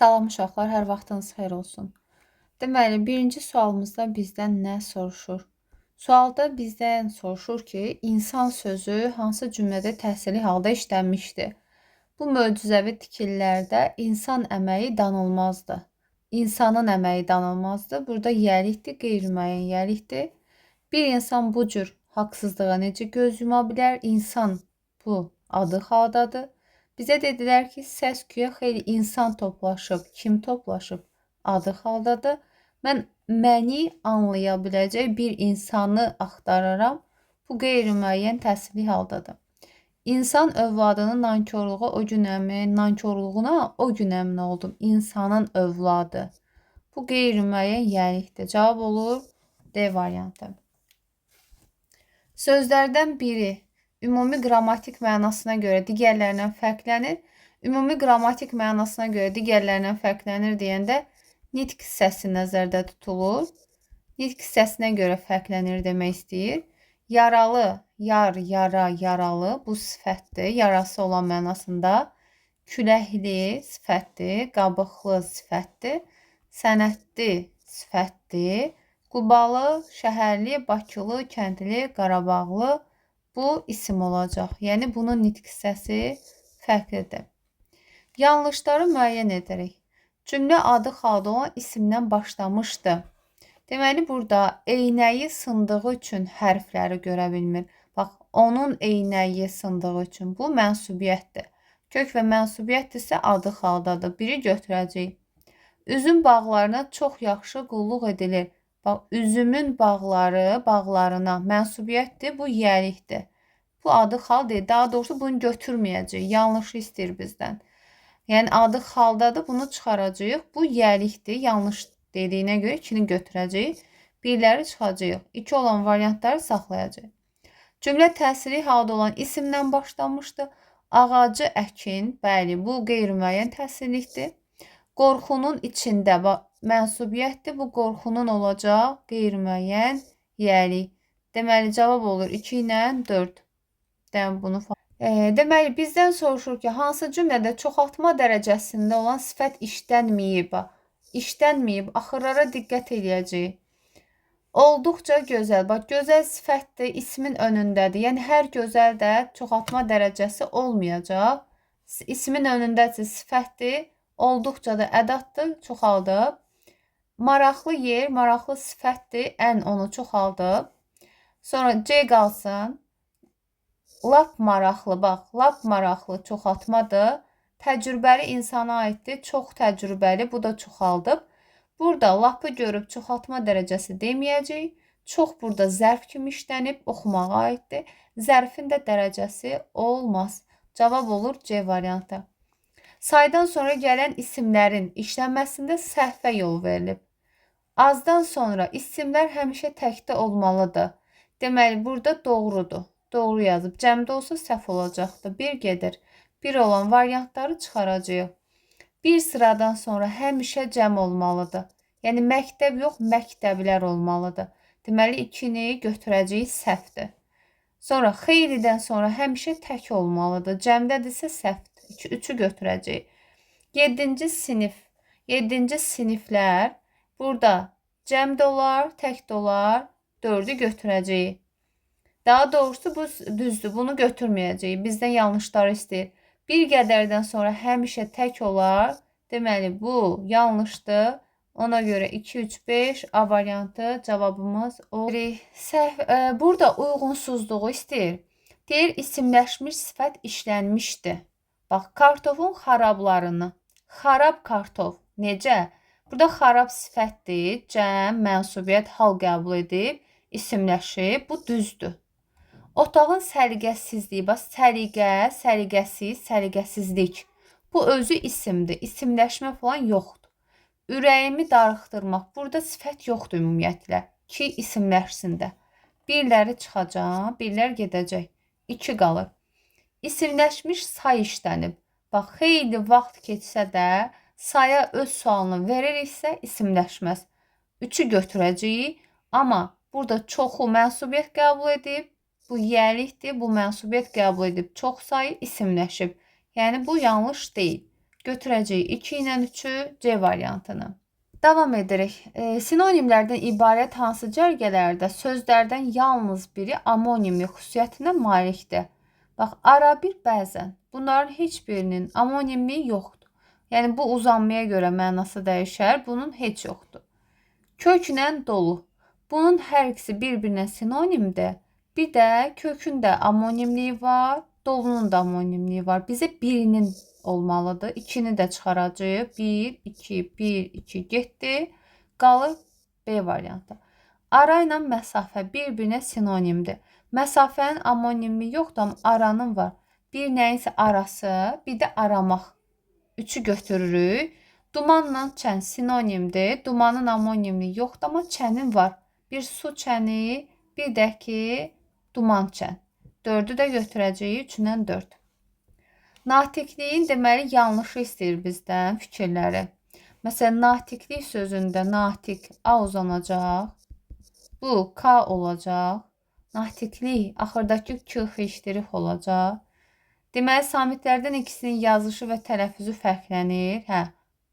Salam uşaqlar, hər vaxtınız xeyir olsun. Deməli, birinci sualımızda bizdən nə soruşur? Sualda bizdən soruşur ki, insan sözü hansı cümlədə təhsili halda işlənmişdir? Bu möcüzəvi tikililərdə insan əməyi danılmazdır. İnsanın əməyi danılmazdır. Burada yəlikdir, qeyri-müəyyən yəlikdir. Bir insan bu cür haqsızlığa necə göz yuma bilər? İnsan bu adı haldadır. Bizə dedilər ki, səs-küyə xeyli insan toplaşıb. Kim toplaşıb? Adı haldadır. Mən məni anlaya biləcək bir insanı axtararam. Bu qeyri-müəyyən təsirli haldadır. İnsan övladının nankorluğuna o gün əmin oldum. İnsanın övladı. Bu qeyri-müəyyən yəlikdir. Cavab olur D variantı. Sözlərdən biri ümumi qrammatik mənasına görə digərlərindən fərqlənir. Ümumi qrammatik mənasına görə digərlərindən fərqlənir deyəndə nitq hissəsi nəzərdə tutulur. Nitq hissəsinə görə fərqlənir demək istəyir. Yaralı, yar, yara, yaralı bu sifətdir. Yarası olan mənasında. Küləkli sifətdir. Qabıqlı sifətdir. Sənətli sifətdir. Qubalı, şəhərli, Bakılı, kəndli, Qarabağlı bu isim olacaq. Yəni bunun nitq hissəsi fərqlidir. Yanlışları müəyyən edərək. Cümlə adı xalda olan isimdən başlamışdı. Deməli, burada eynəyi sındığı üçün hərfləri görə bilmir. Bax, onun eynəyi sındığı üçün bu mənsubiyyətdir. Kök və mənsubiyyət isə adı xaldadır. Biri götürəcəyik. Üzüm bağlarına çox yaxşı qulluq edilir. Bax, üzümün bağlarına mənsubiyyətdir, bu yəlikdir. Bu adı xal deyil. Daha doğrusu bunu götürməyəcəyik. Yanlışı istəyir bizdən. Yəni adı xaldadır, bunu çıxaracağıq. Bu yəlikdir. Yanlış dediyinə görə 2-ni götürəcəyik. Birləri çıxacağıq. 2 olan variantları saxlayacağıq. Cümlə təsiri halda olan isimdən başlamışdı. Ağacı əkin, bəli, bu qeyri-müəyyən təsirlikdir. Qorxunun içində mənsubiyyətdir. Bu qorxunun olacaq qeyri-müəyyən yəlik. Deməli, cavab olur 2 ilə 4. Deməli, bizdən soruşur ki, hansı cümlədə çoxaltma dərəcəsində olan sifət işlənməyib? İşlənməyib. Axırlara diqqət edəcəyik. Olduqca gözəl. Bax, gözəl sifətdir, ismin önündədir. Yəni, hər gözəl də çoxaltma dərəcəsi olmayacaq. İsmin önündədir, sifətdir. Olduqca da ədatdır, çoxaldıb. Maraqlı yer, maraqlı sifətdir, ən onu çoxaldıb. Sonra C qalsın. Lap maraqlı, bax, lap maraqlı çoxaltmadır. Təcrübəli insana aiddir, çox təcrübəli, bu da çoxaldıb. Burada lapı görüb çoxaltma dərəcəsi deməyəcək. Çox burada zərf kimi işlənib, oxumağa aiddir. Zərfin də dərəcəsi olmaz. Cavab olur C variantı. Saydan sonra gələn isimlərin işlənməsində səhvə yol verilib. Azdan sonra isimlər həmişə təkdə olmalıdır. Deməli, burada doğrudur. Doğru yazıb. Cəmdə olsa səhv olacaqdır. 1 gedir. 1 olan variantları çıxaracağıq. Bir sıradan sonra həmişə cəm olmalıdır. Yəni, məktəb yox, məktəblər olmalıdır. Deməli, 2-ni götürəcəyik, səhvdir. Sonra, xeylidən sonra həmişə tək olmalıdır. Cəmdədirsə səhvdir. 3-ü götürəcəyik. 7-ci sinif. 7-ci siniflər burada cəmdə olar, təkdə olar. 4-ü götürəcəyik. Daha doğrusu bu düzdür. Bunu götürməyəcəyik. Bizdən yanlışları istəyir. Bir qədərdən sonra həmişə tək olar. Deməli, bu yanlışdır. Ona görə 2, 3, 5 A variantı cavabımız olur. Burada uyğunsuzluğu istəyir. Deyir, isimləşmiş sifət işlənmişdi. Bax, kartofun xarablarını. Xarab kartof. Necə? Burada xarab sifətdir. Cəm, mənsubiyyət, hal qəbul edib, isimləşib. Bu düzdür. Otağın səliqəsizliyi. Bax, səliqə, səliqəsiz, səliqəsizlik. Bu özü isimdir. İsimləşmə falan yoxdur. Ürəyimi darıxdırmaq. Burada sifət yoxdur ümumiyyətlə. Ki, isimləşsin də. Birləri çıxacaq, birlər gedəcək. 2 qalır. İsimləşmiş say işlənib. Bax, xeyli vaxt keçsə də saya öz sualını veririksə isimləşməz. 3-ü götürəcəyik. Amma burada çoxu mənsubiyyət qəbul edib. Bu yəlikdir. Bu mənsubiyyət qəbul edib. Çox sayı isimləşib. Yəni, bu yanlış deyil. Götürəcəyik 2 ilə 3-ü, C variantını. Davam edirik. Sinonimlərdən ibarət hansı cərgələrdə sözlərdən yalnız biri amonimli xüsusiyyətinə malikdir? Bax, arabir bəzən. Bunların heç birinin amonimliyi yoxdur. Yəni, bu uzanmaya görə mənası dəyişər. Bunun heç yoxdur. Köklə dolu. Bunun hər ikisi bir-birinə sinonimdir. Bir də kökün də amonimliyi var, dolunun da amonimliyi var. Bizə birinin olmalıdır. 2-ni də çıxaracağıq. 1, 2, 1, 2 getdi. Qalır B variantı. Ara ilə məsafə bir-birinə sinonimdir. Məsafənin amonimliyi yoxdur, amma aranın var. Bir nəyinsə arası, bir də aramaq. 3-ü götürürük. Dumanla çən sinonimdir. Dumanın amonimliyi yoxdur, amma çənin var. Bir su çəni, bir də ki, duman çən. 4-ü də götürəcəyik. 3-dən 4. Natiqliyin deməli yanlışı istəyir bizdən fikirləri. Məsələn, natiqlik sözündə natiq A uzanacaq. Bu K olacaq. Natiqlik axırdakı K xişdirif olacaq. Deməli, samitlərdən ikisinin yazışı və tələffüzü fərqlənir. Hə,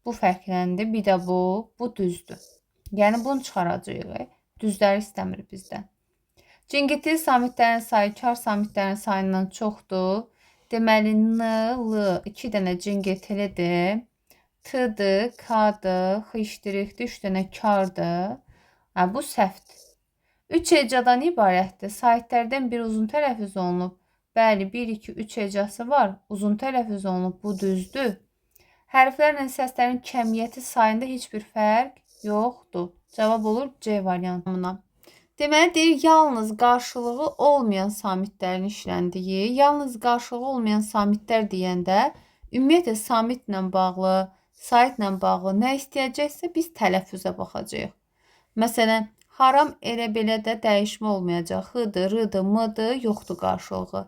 bu fərqləndir. Bir də bu. Bu düzdür. Yəni, bunu çıxaracağıq. Düzləri istəmir bizdən. Cingitili samitlərin sayı kar samitlərin sayından çoxdur. Deməli, N, L 2 dənə cingitilidir. T-dır, K-dır, X-dirikdir, 3 dənə kardır. Hə, bu səhvdir. 3 hecadan ibarətdir. Saitlərdən bir uzun tələffüz olunub. Bəli, 1, 2, 3 hecası var. Uzun tələffüz olunub. Bu düzdür. Hərflərlə səslərin kəmiyyəti sayında heç bir fərq yoxdur. Cavab olur C variantına. Deməli, deyir, yalnız qarşılığı olmayan samitlərin işləndiyi, yalnız qarşılığı olmayan samitlər deyəndə, ümumiyyətlə, samitlə bağlı, saitlə bağlı nə istəyəcəksə, biz tələffüzə baxacağıq. Məsələn, haram elə belə də dəyişmə olmayacaq. H-dır, R-dır, M-dır, yoxdur qarşılığı.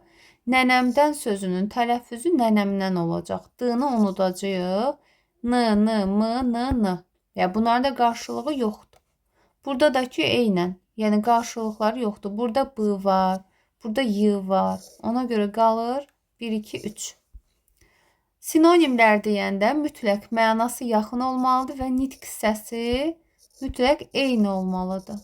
Nənəmdən sözünün tələffüzü nənəmdən olacaq. D-nı unudacağıq. N, N, M, N, N. Yəni, bunların da qarşılığı yoxdur. Burada da ki, eynən. Yəni, qarşılıqları yoxdur. Burada B var, burada Y var. Ona görə qalır 1, 2, 3. Sinonimlər deyəndə mütləq mənası yaxın olmalıdır və nitq hissəsi mütləq eyni olmalıdır.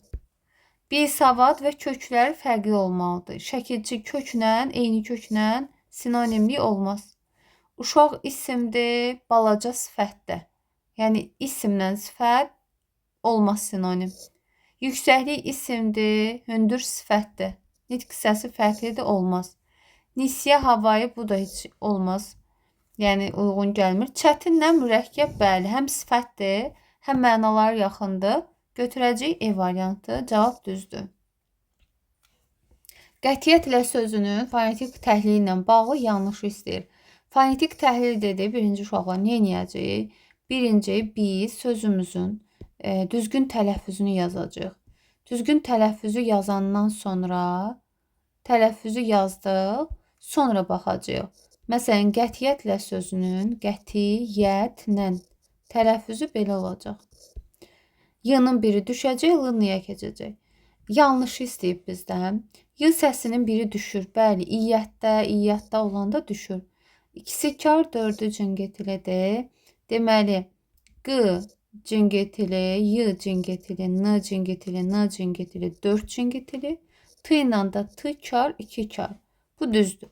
Bisavad və kökləri fərqli olmalıdır. Şəkilçi köklə, eyni köklə sinonimlik olmaz. Uşaq isimdir, balaca sifətdir. Yəni, isimlə sifət olmaz sinonim. Yüksəklik isimdir, hündür sifətdir. Nitq hissəsi fərqlidir, olmaz. Nisyə havayı, bu da heç olmaz. Yəni, uyğun gəlmir. Çətinlə mürəkkəb, bəli, həm sifətdir, həm mənaları yaxındır. Götürəcək E variantı, cavab düzdür. Qətiyyətlə sözünün fonetik təhlili ilə bağlı yanlışı istəyir. Fonetik təhlil dedi, birinci uşaqlar nə edəcəyik? Birinci, biz sözümüzün düzgün tələffüzünü yazacağıq. Düzgün tələffüzü yazandan sonra tələffüzü yazdıq, sonra baxacağıq. Məsələn, qətiyyətlə sözünün qətiyyətlə tələffüzü belə olacaq. Y-nın biri düşəcək, L-niyə keçəcək. Yanlışı istəyib bizdən. Y səsinin biri düşür. Bəli, iyyətdə olanda düşür. İkisi kar, 4-ü cingitilidir. Deməli, Q cingitili, Y cingitili, N cingitili, N cingitili, 4 cingitili. T ilə də T kar, 2 kar. Bu düzdür.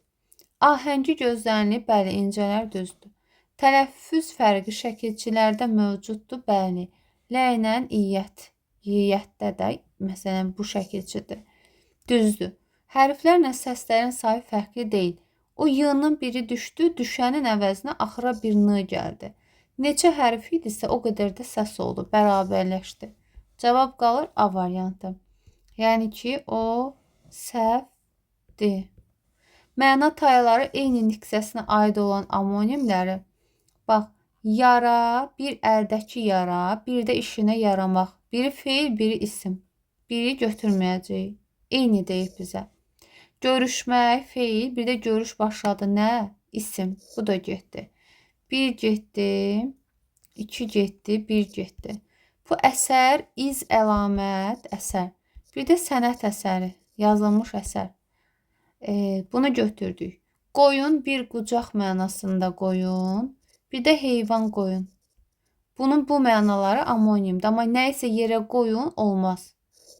Ahəngi gözlənilib, bəli, incələr düzdür. Tələffüz fərqi şəkilçilərdə mövcuddur, bəli. L ilə iyyət. İyyətdə də, məsələn, bu şəkilçidir. Düzdür. Hərflərlə səslərin sayı fərqli deyil. O Y-nın biri düşdü, düşənin əvəzinə axıra bir N gəldi. Neçə hərf idisə o qədər də səs oldu, bərabərləşdi. Cavab qalır A variantı. Yəni ki, o səhvdir. Məna tayları eyni niksəsinə aid olan amonimləri, bax, yara, bir əldəki yara, bir də işinə yaramaq. Biri feil, biri isim. Biri götürməyəcək. Eyni deyib bizə. Görüşmək, feil, bir də görüş başladı. Nə? İsim. Bu da getdi. 1 getdi, 2 getdi, 1 getdi. Bu əsər, iz, əlamət, əsər. Bir də sənət əsəri, yazılmış əsər. Bunu götürdük. Qoyun, bir qucaq mənasında qoyun. Bir də heyvan qoyun. Bunun bu mənaları amonimdir. Amma nə isə yerə qoyun olmaz.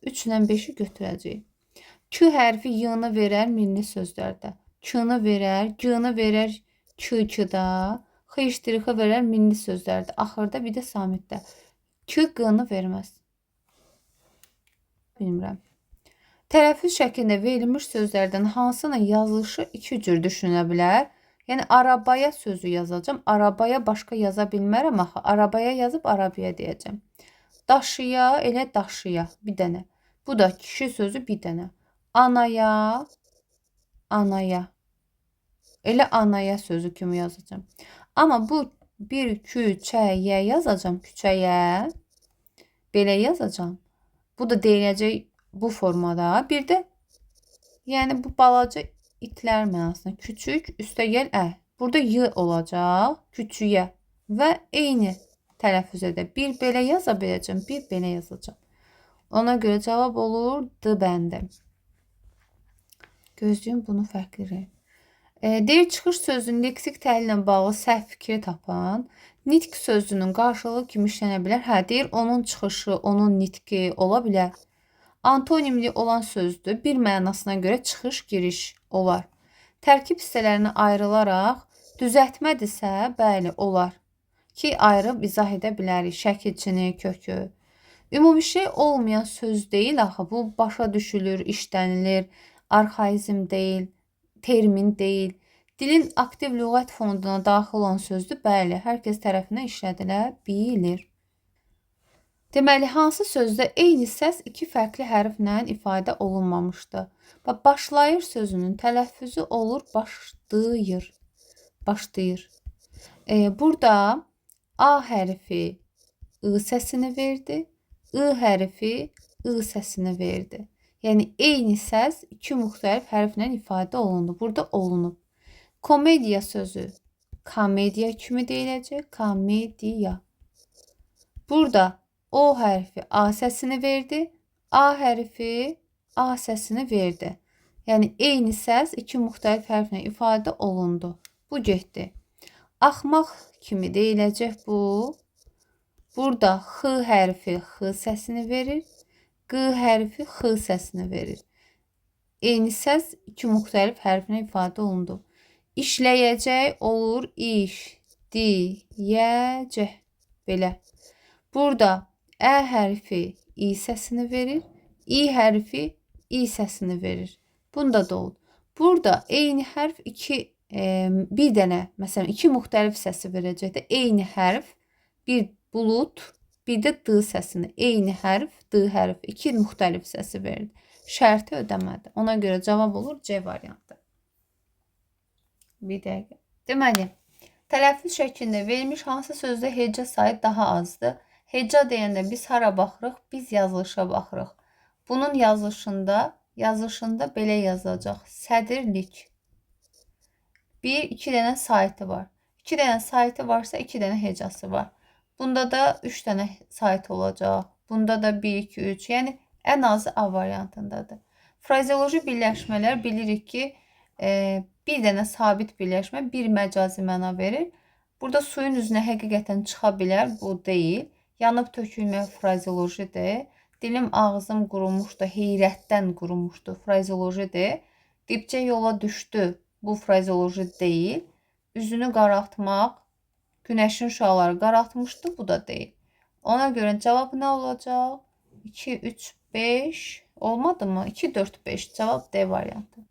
3 ilə 5-i götürəcəyik. Q hərfi y-nı verər milli sözlərdə. Q-nı verər, G-nı verər Q-da, X-dirixi verər milli sözlərdə. Axırda bir də samitdə. Q, G-nı verməz. Bilmirəm. Tələffüz şəklində verilmiş sözlərdən hansının yazılışı iki cür düşünə bilər? Yəni, arabaya sözü yazacağım. Arabaya başqa yaza bilmərəm axı. Arabaya yazıb arabaya deyəcəm. Daşıya, elə daşıya. Bir dənə. Bu da kişi sözü bir dənə. Anaya, anaya. Elə anaya sözü kimi yazacağım. Amma bu bir küçəyə yazacağım. Küçəyə. Belə yazacağım. Bu da deyiləcək bu formada. Bir də yəni bu balaca itlər mənasında. Küçük, üstəgəl ə. Burada y olacaq. Küçüyə. Və eyni tələffüz edə. Bir belə yaza biləcəm, bir belə yazacağım. Ona görə cavab olur D bəndi. Gözləyim bunu fərqli rəng. Deyir, çıxış sözünün leksik təhlillə bağlı səhv fikri tapan nitq sözünün qarşılığı kimi işlənə bilər. Hə, deyir, onun çıxışı, onun nitqi ola bilər. Antonimli olan sözdür. Bir mənasına görə çıxış, giriş olar. Tərkib hissələrinə ayrılaraq düzəltmədirsə, bəli, olar. Ki, ayırıb izah edə bilərik. Şəkilçini, kökü. Ümumi şey olmayan söz deyil axı. Bu başa düşülür, işlənilir, arxaizm deyil, termin deyil. Dilin aktiv lüğət fonduna daxil olan sözdür. Bəli, hər kəs tərəfindən işlədilə bilir. Deməli, hansı sözdə eyni səs iki fərqli hərflə ifadə olunmamışdır? Başlayır sözünün tələffüzü olur başlayır. Başlayır. Burada A hərfi I səsini verdi. I hərfi I səsini verdi. Yəni, eyni səs iki müxtəlif hərflə ifadə olundu. Burada olunub. Komediya sözü komediya kimi deyiləcək. Komediya. Burada O hərfi A səsini verdi. A hərfi A səsini verdi. Yəni, eyni səs iki müxtəlif hərflə ifadə olundu. Bu getdi. Axmaq kimi deyiləcək bu. Burada X hərfi X səsini verir. Q hərfi X səsini verir. Eyni səs iki müxtəlif hərflə ifadə olundu. İşləyəcək olur iş, diyəcək. Belə. Burada Ə hərfi İ səsini verir. İ hərfi İ səsini verir. Bunda da oldu. Burada eyni hərf bir dənə, məsələn, iki müxtəlif səsi verəcəkdir. Eyni hərf, bir bulut, bir də D səsini. Eyni hərf, D hərf, iki müxtəlif səsi verir. Şərti ödəmədi. Ona görə cavab olur C variantı. Bir dəqiqə. Deməli, tələffüz şəklində verilmiş hansı sözdə hecə sayı daha azdır? Heca deyəndə biz hara baxırıq? Biz yazılışa baxırıq. Bunun yazılışında belə yazacaq. Sədirlik. İki dənə saytı var. 2 dənə saytı varsa 2 dənə hecası var. Bunda da 3 dənə sayt olacaq. Bunda da 1, 2, 3. Yəni, ən azı A variantındadır. Frazeoloji birləşmələr bilirik ki, bir dənə sabit birləşmə bir məcazi məna verir. Burada suyun üzünə həqiqətən çıxa bilər. Bu deyil. Yanıb tökülmə frazeolojidir. Dilim ağzım qurumuşdu, heyrətdən qurumuşdu. Frazeolojidir. Dibcə yola düşdü. Bu frazeoloji deyil. Üzünü qaraltmaq, günəşin şüaları qaraltmışdı, bu da deyil. Ona görə cavab nə olacaq? 2, 3, 5 olmadı mı? 2, 4, 5. Cavab D variantı.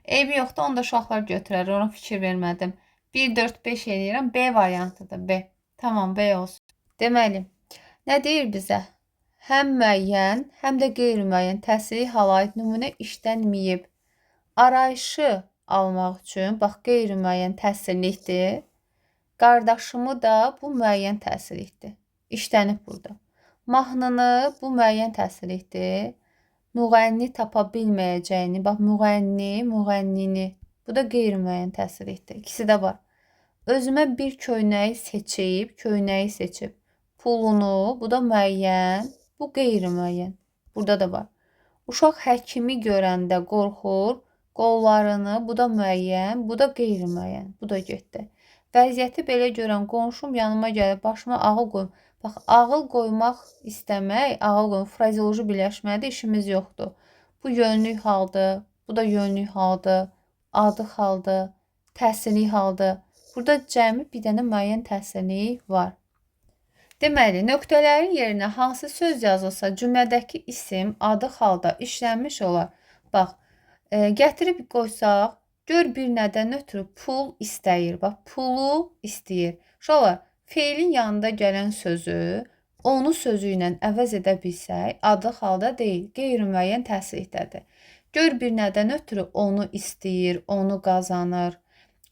Eybi yoxdur, onu da uşaqlar götürər. Ona fikir vermədim. 1, 4, 5 eləyirəm. B variantıdır. B. Tamam, B olsun. Deməli, nə deyir bizə? Həm müəyyən, həm də qeyri-müəyyən təsiri halayət nümunə işlənməyib. Arayışı almaq üçün, bax, qeyri-müəyyən təsirlikdir. Qardaşımı da bu müəyyən təsirlikdir. İşlənib burada. Mahnını bu müəyyən təsirlikdir. Müğənni tapa bilməyəcəyini, bax, müğənni, müğənnini. Bu da qeyri-müəyyən təsirlikdir. İkisi də var. Özümə bir köynəyi seçib. Pulunu, bu da müəyyən, bu qeyri-müəyyən. Burada da var. Uşaq həkimi görəndə qorxur. Qollarını, bu da müəyyən, bu da qeyri-müəyyən. Bu da getdi. Vəziyyəti belə görən qonşum yanıma gəlib başıma ağıl qoyum. Bax, ağıl qoymaq istəmək, ağıl qoymaq, frazeoloji birləşmədir, işimiz yoxdur. Bu yönlük haldır, bu da yönlük haldır, adıq haldır, təsirlik haldır. Burada cəmi bir dənə müəyyən təsirlik var. Deməli, nöqtələrin yerinə hansı söz yazılsa cümlədəki isim adıq halda işlənmiş olar. Bax, gətirib qoysaq, gör bir nədən ötürü pul istəyir. Bax, pulu istəyir. Uşaqlar, feilin yanında gələn sözü onu sözü ilə əvəz edə bilsək, adıq halda deyil, qeyri-müəyyən təsirlikdədir. Gör bir nədən ötürü onu istəyir, onu qazanır,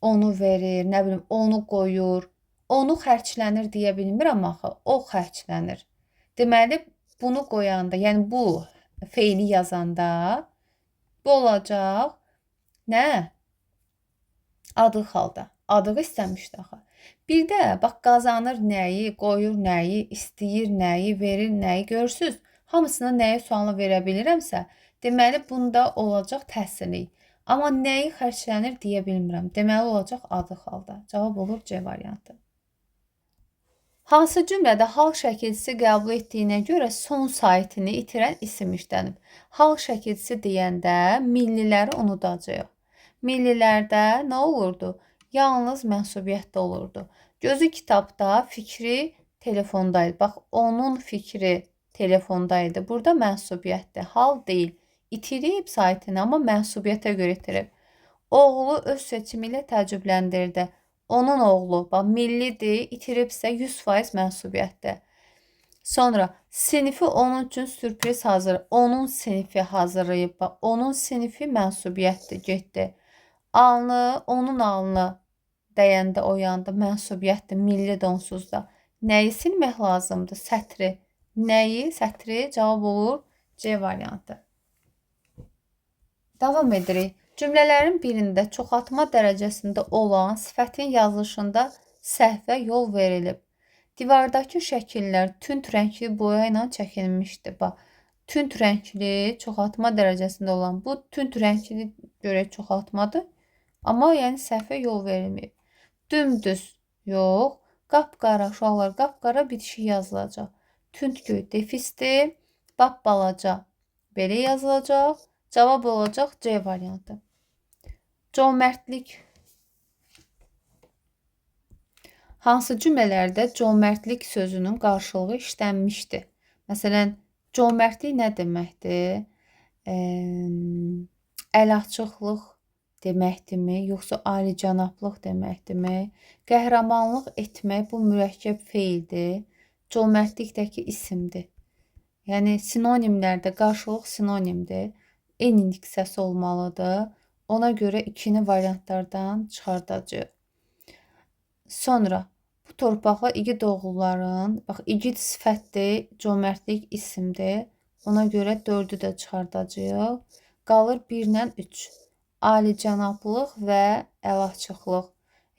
onu verir, nə bilim, onu qoyur, onu xərclənir deyə bilmirəm axı, o xərclənir. Deməli, bunu qoyanda, yəni bu feili yazanda bu olacaq nə? Adıq halda. Adıq istəmişdi axı. Bir də bax qazanır nəyi, qoyur nəyi, istəyir nəyi, verir nəyi görürsüz? Hamısına nəyi sualını verə bilirəmsə, deməli bunda olacaq təsirlik. Amma nəyi xərclənir deyə bilmirəm. Deməli olacaq adıq halda. Cavab olur C variantı. Hansı cümlədə hal şəkilçisi qəbul etdiyinə görə son saytını itirən isim işlənib? Hal şəkilçisi deyəndə milliləri unudacağıq. Millilərdə nə olurdu? Yalnız mənsubiyyətdə olurdu. Gözü kitabda, fikri telefondaydı. Bax, onun fikri telefondaydı. Burada mənsubiyyətdir. Hal deyil. İtirib saytını, amma mənsubiyyətə görə itirib. Oğlu öz seçimi ilə təəccübləndirdi. Onun oğlu, bax, millidir, itiribsə 100% mənsubiyyətdir. Sonra sinifi onun üçün sürpriz hazır. Onun sinifi hazırlayıb. Bax, onun sinifi mənsubiyyətdir, getdi. Alnı, onun alnı deyəndə oyandı, mənsubiyyətdir, milli donsuzda. Nəyi silmək lazımdır? Sətri. Nəyi? Sətri. Cavab olur C variantı. Davam edirik. Cümlələrin birində çoxaltma dərəcəsində olan sifətin yazılışında səhvə yol verilib. Divardakı şəkillər tünd rəngli boya ilə çəkilmişdi. Bax, tünd rəngli çoxaltma dərəcəsində olan bu tünd rəngli görə çoxaltmadır. Amma yəni səhvə yol verilməyib. Dümdüz yox, qapqara uşaqlar, qapqara bitişik yazılacaq. Tünd göy defisdir, bap balaca belə yazılacaq. Cavab olacaq C variantı. Cömertlik. Hansı cümlələrdə cömertlik sözünün qarşılığı işlənmişdir? Məsələn, cömertlik nə deməkdir? Əl açıqlıq deməkdirmi, yoxsa alicənablıq deməkdirmi? Qəhrəmanlıq etmək bu mürəkkəb feildir. Cömertlikdəki isimdir. Yəni sinonimlərdə qarşılıq sinonimdir. Eyni diksiyası olmalıdır. Ona görə ikini variantlardan çıxardacağıq. Sonra bu torpaqla igid oğulların, bax igid sifətdir, cömertlik isimdir. Ona görə 4-ü də çıxardacağıq. Qalır 1 ilə 3. Alicənablıq və əl-açıqlıq.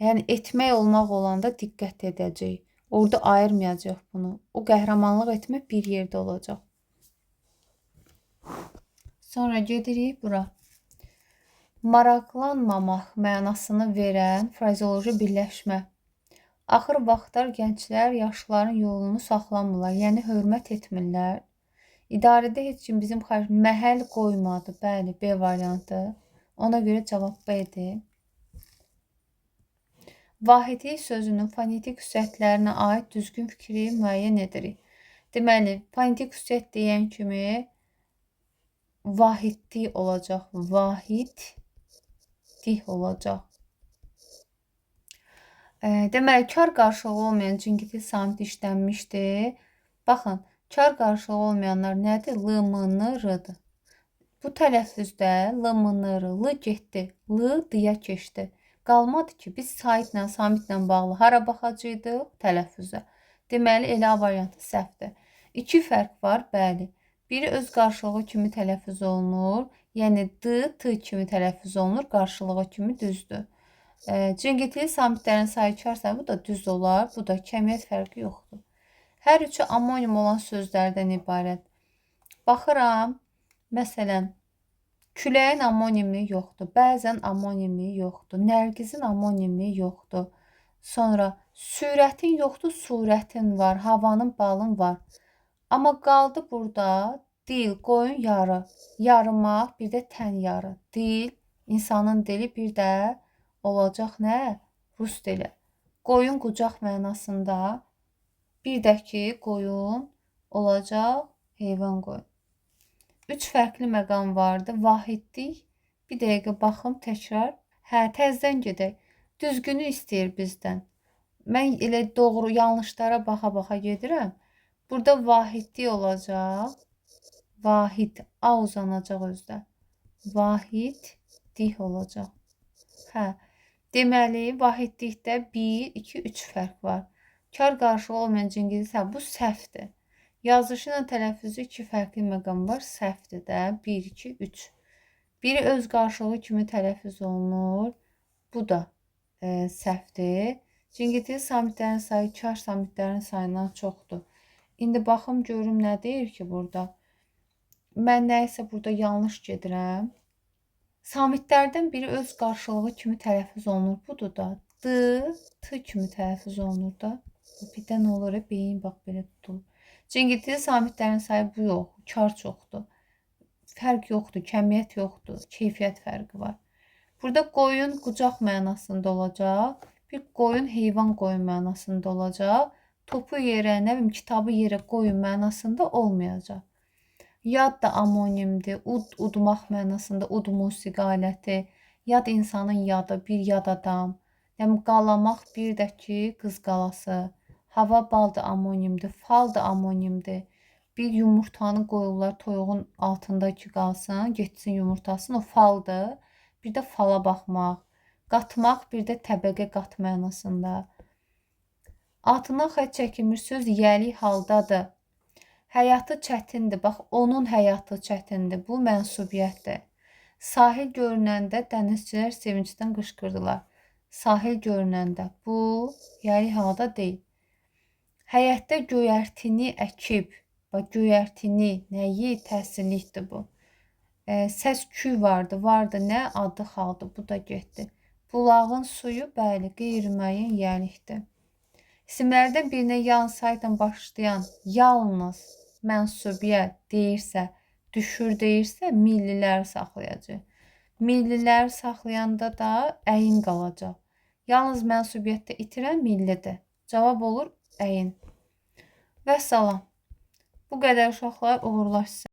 Yəni etmək olmaq olanda diqqət edəcəyik. Orada ayırmayacaq bunu. O qəhrəmanlıq etmək bir yerdə olacaq. Sonra gedirik bura. Maraqlanmamaq mənasını verən frazeoloji birləşmə. Axır vaxtlar gənclər yaşlıların yolunu saxlamırlar, yəni hörmət etmirlər. İdarədə heç kim bizim məhəl qoymadı. Bəli, B variantı. Ona görə cavab B-dir. Vahidlik sözünün fonetik xüsusiyyətlərinə aid düzgün fikri müəyyən edirik. Deməli, fonetik xüsusiyyət deyən kimi vahidlik olacaq. Vahidlik olacaq. Deməli, kar qarşılığı olmayan cingiti samit işlənmişdir. Baxın, kar qarşılığı olmayanlar nədir? L, M, N, R-dır. Bu tələffüzdə L, M, N, R, L getdi. L, D-yə keçdi. Qalmadı ki, biz saitlə, samitlə bağlı hara baxacaqdıq? Tələffüzə. Deməli, elə variantı səhvdir. 2 fərq var, bəli. Biri öz qarşılığı kimi tələffüz olunur. Yəni, D, T kimi tələffüz olunur, qarşılığı kimi düzdür. Cingitili samitlərin sayı karsa, bu da düz olar, bu da kəmiyyət fərqi yoxdur. Hər üçü amonim olan sözlərdən ibarət. Baxıram, məsələn, küləyin amonimi yoxdur, bəzən amonimi yoxdur, nərgizin amonimi yoxdur, Sonra sürətin yoxdur, surətin var, havanın, balın var. Amma qaldı burada dil, qoyun yarı, yarımaq, bir də tən yarı. Dil, insanın dili, bir də olacaq nə? Rus dili. Qoyun qucaq mənasında, bir də ki, qoyun olacaq heyvan qoyun. 3 fərqli məqam vardı. Vahidlik. Bir dəqiqə baxım təkrar. Hə, təzədən gedək. Düzgünü istəyir bizdən. Mən elə doğru yanlışlara baxa-baxa gedirəm. Burada vahidlik olacaq. Vahid. A uzanacaq özdə. Vahidlik olacaq. Hə. Deməli, vahidlikdə 1, 2, 3 fərq var. Kar qarşılığı olmayan cingiltisi, bu səhvdir. Yazışı ilə tələffüzü 2 fərqli məqam var. Səhvdir də. 1, 2, 3. Biri öz qarşılığı kimi tələffüz olunur. Bu da səhvdir. Cingiltili samitlərin sayı kar samitlərin sayından çoxdur. İndi baxım görüm nə deyir ki burada. Mən nəyisə burada yanlış gedirəm. Samitlərdən biri öz qarşılığı kimi tələffüz olunur. Budur da. D, t kimi tələffüz olunur da. Bir də nə olur? Beyin bax belə tutulur. Cingiltili samitlərin sayı bu yox. Kar çoxdur. Fərq yoxdur. Kəmiyyət yoxdur. Keyfiyyət fərqi var. Burada qoyun qucaq mənasında olacaq. Bir qoyun heyvan qoyun mənasında olacaq. Topu yerə, nə bilim, kitabı yerə qoyun mənasında olmayacaq. Yad da amonimdir. Udmaq mənasında ud musiqi aləti. Yad insanın yadı, bir yad adam. Yəni qalamaq, bir də ki, qız qalası. Hava bal da amonimdir. Fal da amonimdir. Bir yumurtanı qoyurlar toyuğun altında ki qalsın, getsin yumurtasını, o faldır. Bir də fala baxmaq. Qatmaq, bir də təbəqə qat mənasında. Altına xətt çəkilmiş söz yəli haldadır. Həyatı çətindir. Bax, onun həyatı çətindir. Bu mənsubiyyətdir. Sahil görünəndə dənizçilər sevincdən qışqırdılar. Sahil görünəndə. Bu, yəli halda deyil. Həyətdə göyərtini əkib. Bax, göyərtini, nəyi? Təhsillikdir bu. Səs küy vardı. Vardı nə? Adı xaldı. Bu da getdi. Bulağın suyu, bəli, qeyri-müəyyən yəlikdir. İsimlərdən birinə yan saytla başlayan yalnız mənsubiyyət deyirsə, düşür deyirsə, millilər saxlayacaq. Millilər saxlayanda da əyin qalacaq. Yalnız mənsubiyyətdə itirən millidir. Cavab olur əyin. Vəssalam. Bu qədər uşaqlar, uğurlar sizə.